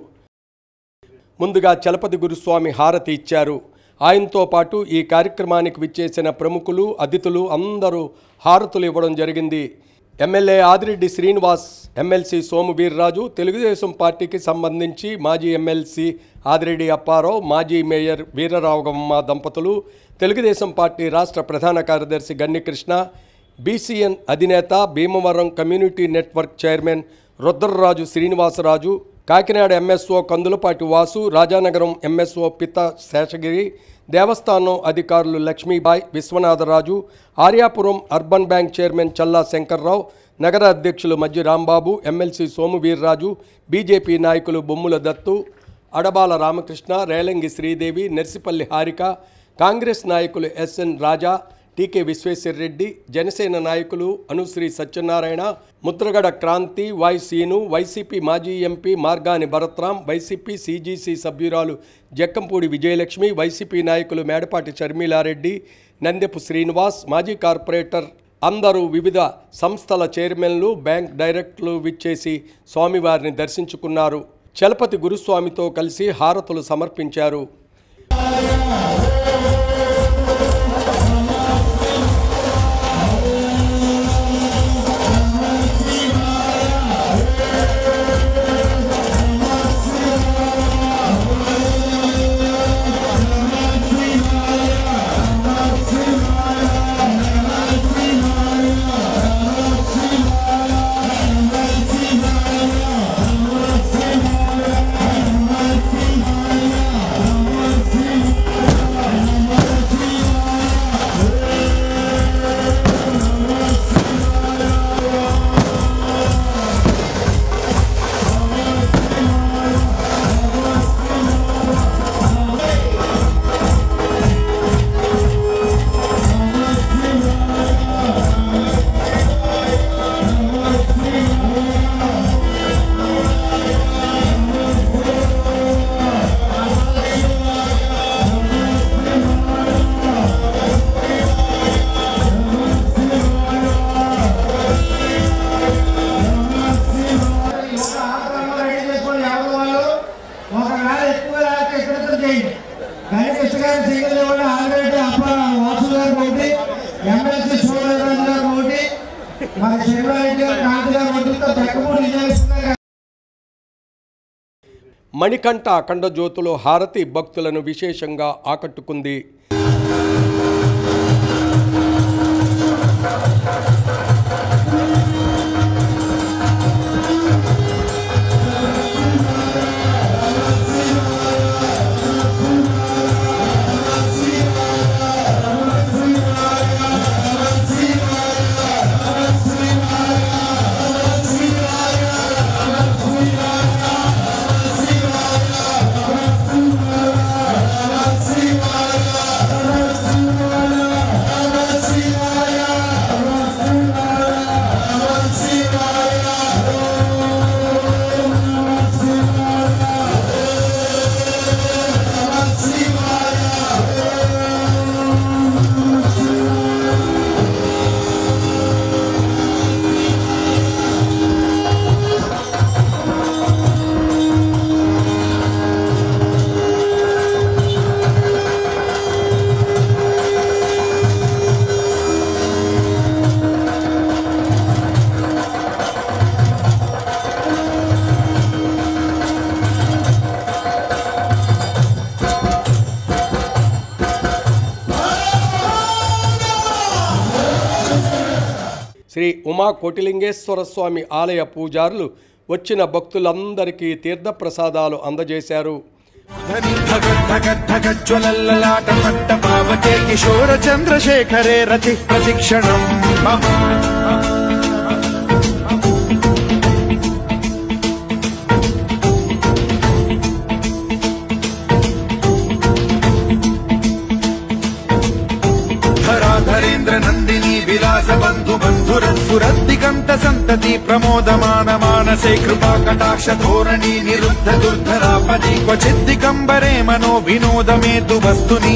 ముందుగా చలపతి గురుస్వామి హారతి ఇచ్చారు. ఆయనతో పాటు ఈ కార్యక్రమానికి విచ్చేసిన ప్రముఖులు, అతిథులు అందరూ హారతులు ఇవ్వడం జరిగింది. ఎమ్మెల్యే ఆదిరెడ్డి శ్రీనివాస్, ఎమ్మెల్సీ సోము వీర్రాజు, తెలుగుదేశం పార్టీకి సంబంధించి మాజీ ఎమ్మెల్సీ ఆదిరెడ్డి అప్పారావు, మాజీ మేయర్ వీరరాఘవమ్మ దంపతులు, తెలుగుదేశం పార్టీ రాష్ట్ర ప్రధాన కార్యదర్శి గన్నికృష్ణ, బీసీఎన్ అధినేత, Bhimavaram community network chairman Rudraraju Srinivasaraju, Kakinada MSO Kandulapati Vasu, Rajanagaram MSO Pitha Seshagiri, దేవస్థానం అధికారులు Lakshmibai, Viswanatharaju, Aryapuram urban bank chairman Challa Shankarrao, నగర అధ్యక్షులు మజ్జి రాంబాబు, ఎమ్మెల్సీ సోము వీర్రాజు, బీజేపీ నాయకులు బొమ్ముల దత్తు, అడబాల రామకృష్ణ, రేలంగి శ్రీదేవి, నెర్సిపల్లి హారిక, కాంగ్రెస్ నాయకులు ఎస్ఎన్ రాజా, టీకే విశ్వేశ్వరరెడ్డి, జనసేన నాయకులు అనుశ్రీ సత్యనారాయణ, ముద్రగడ క్రాంతి, వై సీను, వైసీపీ మాజీ MP Margani Bharatram, YCP CGC సభ్యురాలు జక్కంపూడి విజయలక్ష్మి, వైసీపీ నాయకులు మేడపాటి షర్మిలారెడ్డి, నందెపు శ్రీనివాస్, మాజీ కార్పొరేటర్ అందరూ, వివిధ సంస్థల చైర్మన్లు, బ్యాంక్ డైరెక్టర్లు విచ్చేసి స్వామివారిని దర్శించుకున్నారు. చలపతి గురుస్వామితో కలిసి హారతులు సమర్పించారు. మణికంఠ అఖండ జ్యోతులు హారతి భక్తులను విశేషంగా ఆకట్టుకుంది. శ్రీ ఉమా కోటిలింగేశ్వర స్వామి ఆలయ పూజారులు వచ్చిన భక్తులందరికీ తీర్థప్రసాదాలు అందజేశారు. కిశోర చంద్రశేఖరే రతి ప్రతిక్షణం ధరేంద్ర నందిని విలాస బంధు బంధురస్ఫురద్దికంత సంతతి ప్రమోదమాన మానసే కృపా కటాక్ష ధోరణి నిరుద్ధ దుర్ధరాపది క్వచిద్దికంబరే మనో వినోదమేతు వస్తుని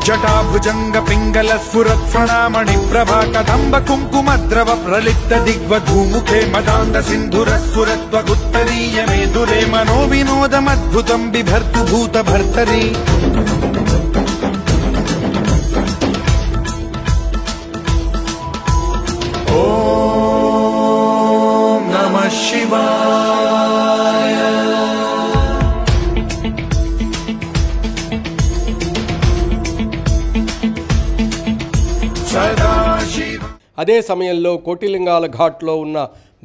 జటాభుజంగ పింగళ స్ఫురత్ఫణామణి ప్రభా కదంబ కుంకుమద్రవ ప్రలిప్త దిగ్వధూముఖే మదాంద సింధుర స్ఫురత్వగుత్తరీయ మేదురే మనో వినోదమద్భుతం బిభర్తు భూత భర్తరి ఓం నమః శివాయ. అదే సమయంలో కోటిలింగాల ఘాట్లో ఉన్న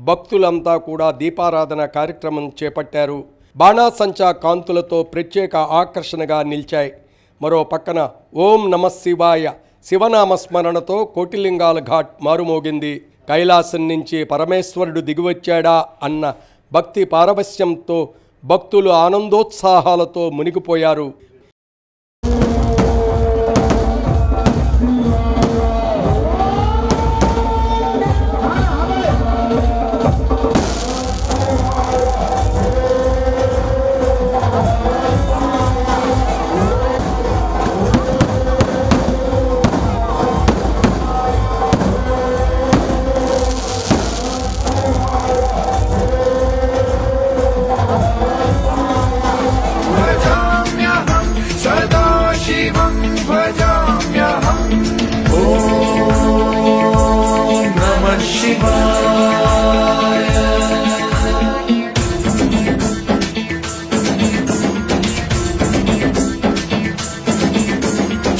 భక్తులంతా కూడా దీపారాధన కార్యక్రమం చేపట్టారు. బాణాసంచా కాంతులతో ప్రత్యేక ఆకర్షణగా నిలిచాయి. మరో పక్కన ఓం నమః శివాయ శివనామస్మరణతో కోటిలింగాల ఘాట్ మారుమోగింది. కైలాసం నుంచి పరమేశ్వరుడు దిగివచ్చాడా అన్న భక్తి పారవశ్యంతో భక్తులు ఆనందోత్సాహాలతో మునిగిపోయారు.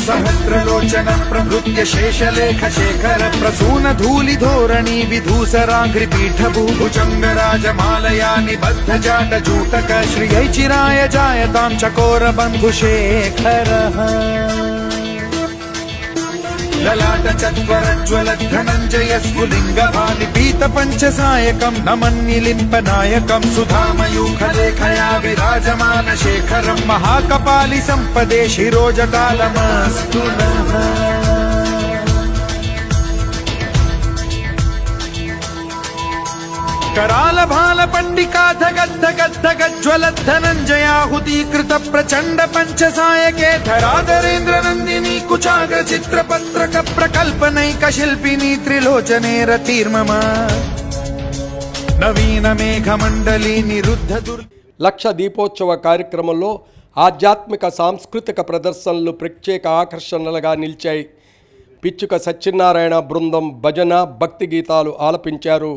सहस्रलोचन प्रभृत्य शेषलेख शेखर प्रसून धूलि धोरणी विधूसराघ्रि पीठभूभुजंग राजमालया निबद्ध जाट जूटक श्रियै चिराय जायतां चकोर बन्धुशेखरः ललाट चत्वरज्वल धनञ्जय स्फुलिंग भानि पीत पंचसायकं नमन्निलिम्प नायकं सुधामयूखलेखया विराजमान शेखरं महाकपालि संपदे शिरोजटालमस्तु नः. कराल भाल पंडिका धगद्ध गद्ध गज्ज्वलद् धनञ्जयाहुतीकृत प्रचण्ड पंचसायके धराधरेन्द्र नन्दिनी कुचाग्र चित्रपत्रक प्रकल्पनैक शिल्पिनी त्रिलोचने रतिर्मम नवीन मेघमण्डली निरुद्ध లక్ష దీపోత్సవ కార్యక్రమంలో ఆధ్యాత్మిక సాంస్కృతిక ప్రదర్శనలు ప్రత్యేక ఆకర్షణలుగా నిలిచాయి. పిచ్చుక సత్యనారాయణ బృందం భజన భక్తి గీతాలు ఆలపించారు.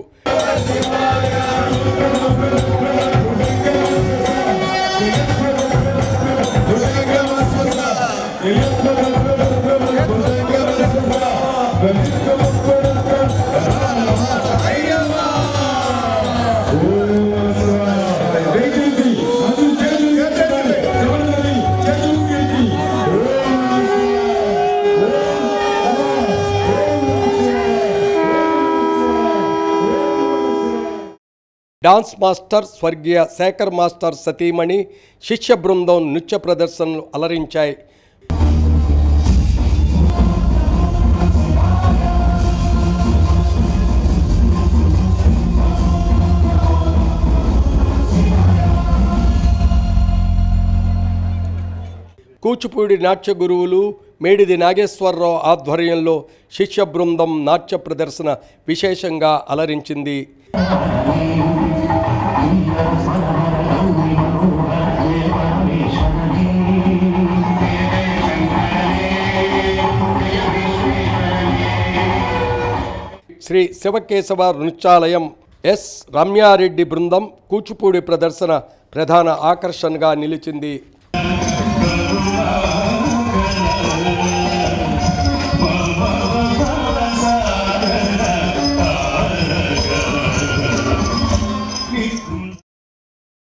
డాన్స్ మాస్టర్ స్వర్గీయ శేఖర్ మాస్టర్ సతీమణి శిష్య బృందం నృత్య ప్రదర్శనలు అలరించాయి. కూచిపూడి నాట్య గురువులు మేడిది నాగేశ్వరరావు ఆధ్వర్యంలో శిష్య బృందం నాట్య ప్రదర్శన విశేషంగా అలరించింది. శ్రీ శివకేశవ నృత్యాలయం ఎస్ రమ్యారెడ్డి బృందం కూచిపూడి ప్రదర్శన ప్రధాన ఆకర్షణగా నిలిచింది.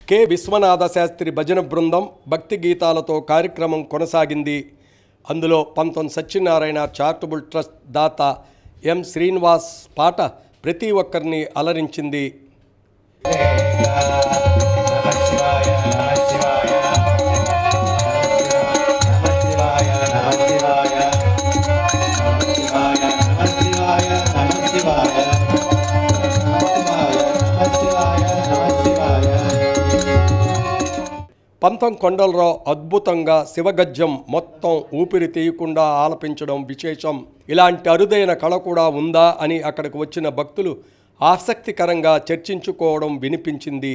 కె విశ్వనాథ శాస్త్రి భజన బృందం భక్తి గీతాలతో కార్యక్రమం కొనసాగింది. అందులో పంతం సత్యనారాయణ చారిటబుల్ ట్రస్ట్ దాత ఎం శ్రీనివాస్ పాట ప్రతి ఒక్కరిని అలరించింది. పంతం కొండలరావు అద్భుతంగా శివగజ్జం మొత్తం ఊపిరి తీయకుండా ఆలపించడం విశేషం. ఇలాంటి అరుదైన కళ కూడా ఉందా అని అక్కడికి వచ్చిన భక్తులు ఆసక్తికరంగా చర్చించుకోవడం వినిపించింది.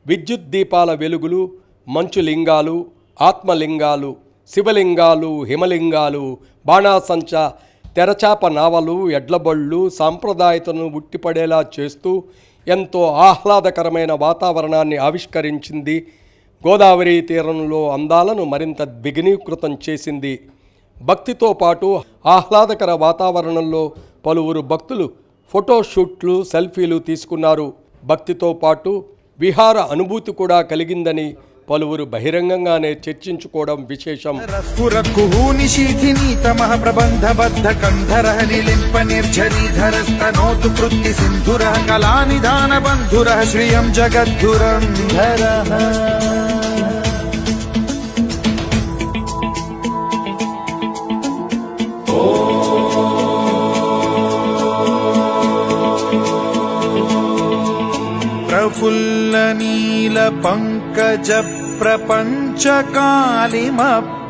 విద్యుత్ దీపాల వెలుగులు, మంచు లింగాలు, ఆత్మలింగాలు, శివలింగాలు, హిమలింగాలు, బాణాసంచ, తెరచాప నావలు, ఎడ్లబళ్ళు సాంప్రదాయతను ఉట్టిపడేలా చేస్తూ ఎంతో ఆహ్లాదకరమైన వాతావరణాన్ని ఆవిష్కరించింది. గోదావరి తీరంలో అందాలను మరింత ద్విగుణీకృతం చేసింది. భక్తితో పాటు ఆహ్లాదకర వాతావరణంలో పలువురు భక్తులు ఫోటోషూట్లు, సెల్ఫీలు తీసుకున్నారు. భక్తితో పాటు విహార అనుభూతి కూడా కలిగిందని పలువురు బహిరంగంగానే చర్చించుకోవడం విశేషం. ప్రఫుల్ల నీల పంకజ ప్రపంచ కాళిమ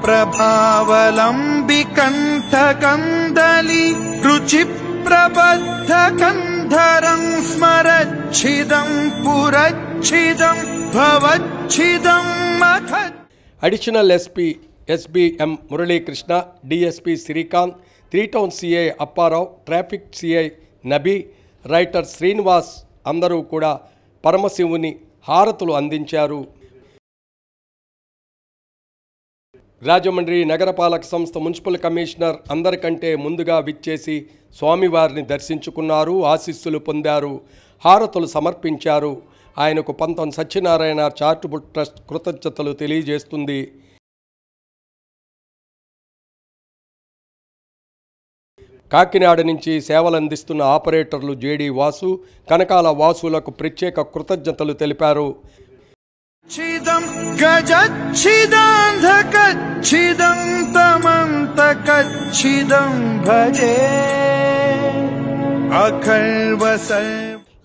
ప్రభావలంబి కంఠ కందలి రుచి ప్రబద్ధ కంధరం స్మరచ్చిదం పురచ్చిదం భవచ్చిదం మఖ. Additional SP SBM Muralikrishna, DSP Srikanth, 3 town CI Apparao, traffic CI Nabi, writer Srinivas అందరూ కూడా పరమశివుని హారతులు అందించారు. రాజమండ్రి నగరపాలక సంస్థ మున్సిపల్ కమిషనర్ అందరికంటే ముందుగా విచ్చేసి స్వామివారిని దర్శించుకున్నారు, ఆశీస్సులు పొందారు, హారతులు సమర్పించారు. ఆయనకు పంతం సత్యనారాయణ చారిటబుల్ ట్రస్ట్ కృతజ్ఞతలు తెలియజేస్తుంది. కాకినాడ నుంచి సేవలందిస్తున్న ఆపరేటర్లు జేడి వాసు, కనకాల వాసులకు ప్రత్యేక కృతజ్ఞతలు తెలిపారు.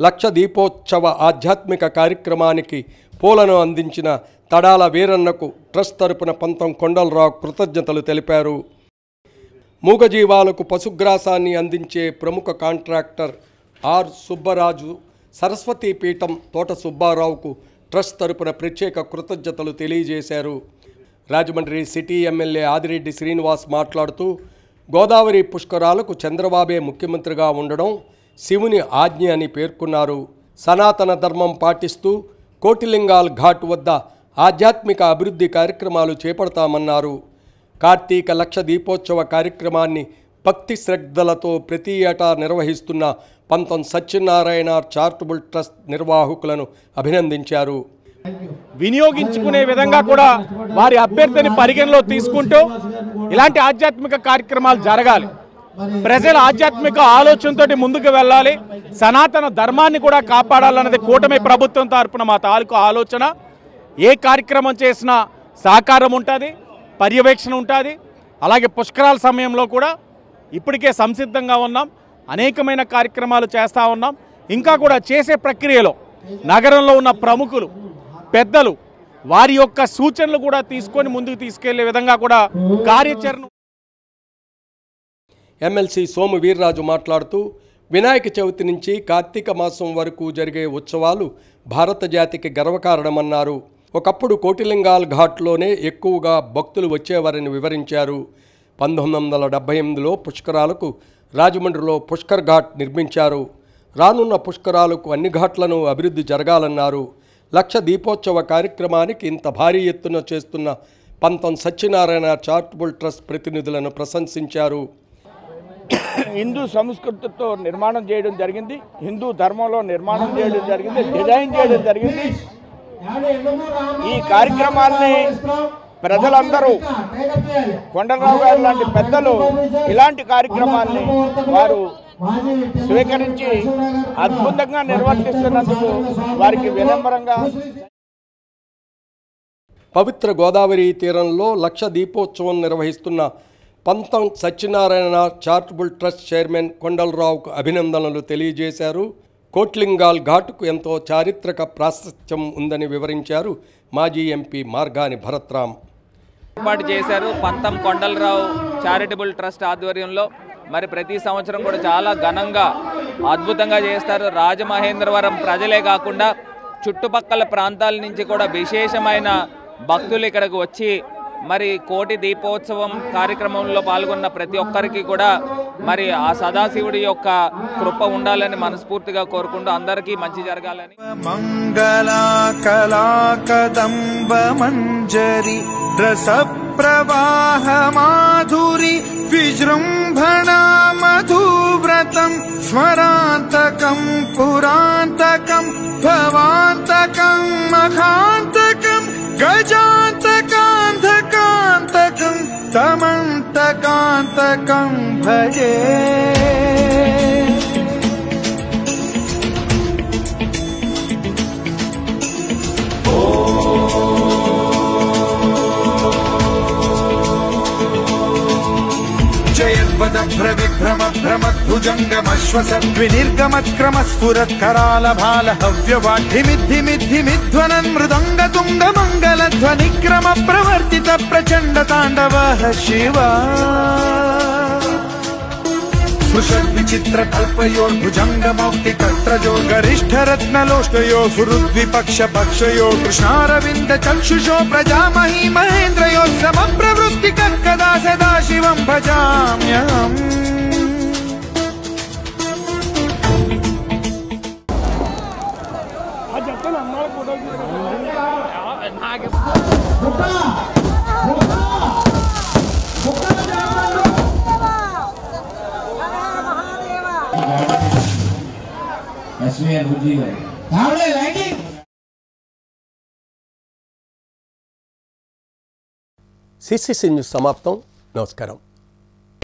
లక్ష దీపోత్సవ ఆధ్యాత్మిక కార్యక్రమానికి పూలను అందించిన తడాల వీరన్నకు ట్రస్ట్ తరపున పంతం కొండలరావు కృతజ్ఞతలు తెలిపారు. మూగజీవాలకు పశుగ్రాసాన్ని అందించే ప్రముఖ కాంట్రాక్టర్ ఆర్ సుబ్బరాజు, సరస్వతి పీఠం తోట సుబ్బారావుకు ట్రస్ట్ తరపున ప్రత్యేక కృతజ్ఞతలు తెలియజేశారు. రాజమండ్రి సిటీ ఎమ్మెల్యే ఆదిరెడ్డి శ్రీనివాస్ మాట్లాడుతూ గోదావరి పుష్కరాలకు చంద్రబాబే ముఖ్యమంత్రిగా ఉండడం శివుని ఆజ్ఞ అని పేర్కొన్నారు. సనాతన ధర్మం పాటిస్తూ కోటిలింగాల్ ఘాట్ వద్ద ఆధ్యాత్మిక అభివృద్ధి కార్యక్రమాలు చేపడతామన్నారు. కార్తీక లక్ష దీపోత్సవ కార్యక్రమాన్ని భక్తి శ్రద్ధలతో ప్రతి ఏటా నిర్వహిస్తున్న పంతం సత్యనారాయణ చారిటబుల్ ట్రస్ట్ నిర్వాహకులను అభినందించారు. వినియోగించుకునే విధంగా కూడా వారి అభ్యర్థిని పరిగణలో తీసుకుంటూ ఇలాంటి ఆధ్యాత్మిక కార్యక్రమాలు జరగాలి. ప్రజల ఆధ్యాత్మిక ఆలోచనతో ముందుకు వెళ్ళాలి. సనాతన ధర్మాన్ని కూడా కాపాడాలన్నది కూటమి ప్రభుత్వం తరపున మా తాలూకు ఆలోచన. ఏ కార్యక్రమం చేసినా సహకారం ఉంటుంది, పర్యవేక్షణ ఉంటుంది. అలాగే పుష్కరాల సమయంలో కూడా ఇప్పటికే సంసిద్ధంగా ఉన్నాం, అనేకమైన కార్యక్రమాలు చేస్తూ ఉన్నాం. ఇంకా కూడా చేసే ప్రక్రియలో నగరంలో ఉన్న ప్రముఖులు, పెద్దలు వారి యొక్క సూచనలు కూడా తీసుకొని ముందుకు తీసుకెళ్లే విధంగా కూడా కార్యాచరణ. ఎమ్మెల్సీ సోము వీర్రాజు మాట్లాడుతూ వినాయక చవితి నుంచి కార్తీక మాసం వరకు జరిగే ఉత్సవాలు భారత జాతికి గర్వకారణమన్నారు. ఒకప్పుడు కోటిలింగాల్ ఘాట్లోనే ఎక్కువగా భక్తులు వచ్చేవారని వివరించారు. 1978లో పుష్కరాలకు రాజమండ్రిలో పుష్కర్ ఘాట్ నిర్మించారు. రానున్న పుష్కరాలకు అన్ని ఘాట్లను అభివృద్ధి జరగాలన్నారు. లక్ష దీపోత్సవ కార్యక్రమానికి ఇంత భారీ ఎత్తున చేస్తున్న పంతం సత్యనారాయణ చారిటబుల్ ట్రస్ట్ ప్రతినిధులను ప్రశంసించారు. హిందూ సంస్కృతితో నిర్మాణం చేయడం జరిగింది, హిందూ ధర్మంలో నిర్మాణం చేయడం జరిగింది, డిజైన్ చేయడం జరిగింది. ఈ కార్యక్రమాల్ని ప్రజలందరూ కొండలరావు గారు లాంటి పెద్దలు ఇలాంటి కార్యక్రమాల్ని వారు స్వీకరించి అద్భుతంగా నిర్వర్తిస్తున్నందుకు వారికి వినమ్రంగా. పవిత్ర గోదావరి తీరంలో లక్ష దీపోత్సవం నిర్వహిస్తున్న పంతం సత్యనారాయణ చారిటబుల్ ట్రస్ట్ చైర్మన్ కొండలరావుకు అభినందనలు తెలియజేశారు. కోట్లింగాల్ ఘాటుకు ఎంతో చారిత్రక ప్రాశస్త్యం ఉందని వివరించారు మాజీ ఎంపీ మార్గాని భరత్రామ్. ఏర్పాటు చేశారు పంతం కొండలరావు చారిటబుల్ ట్రస్ట్ ఆధ్వర్యంలో. మరి ప్రతి సంవత్సరం కూడా చాలా ఘనంగా అద్భుతంగా చేస్తారు. రాజమహేంద్రవరం ప్రజలే కాకుండా చుట్టుపక్కల ప్రాంతాల నుంచి కూడా విశేషమైన భక్తులు ఇక్కడికి వచ్చి మరి కోటి దీపోత్సవం కార్యక్రమంలో పాల్గొన్న ప్రతి ఒక్కరికి కూడా మరి ఆ సదాశివుడి యొక్క కృప ఉండాలని మనస్ఫూర్తిగా కోరుకుంటూ అందరికీ మంచి జరగాలని. మంగళాకలాకదంబ మంజరి రస ప్రవాహ మాధురి విజృంభణా మధువ్రతం స్మరాంతకం పురాంతకం భవాంతకం మఖాంతకం గజాంతకాంతకాంతకం తమంతకాంతకం భజే. జయద్వదభ్రవిభ్రమ భ్రమద్భుజంగమశ్వసద్వినిర్గమత్క్రమస్ఫురత్కరాల భాలహవ్యవాఢిమిద్ధిమిద్ధిమిధ్వనన్ మృదంగతుంగ మంగళధ్వనిక్రమ ప్రవర్తిత ప్రచండ తాండవ శివ. స్పృశద్విచిత్రకల్పయోర్భుజంగమౌక్తికర్త్రజో గరిష్ఠరత్నలోష్టయో సురుద్విపక్షపక్షయో కృష్ణారవింద చక్షుషో ప్రజామహీ మహేంద్రయో సమప్రవృత్తి కర్కదా సదాశివం భజామ్యహం. సిసిసి న్యూస్ సమాప్తం. నమస్కారం.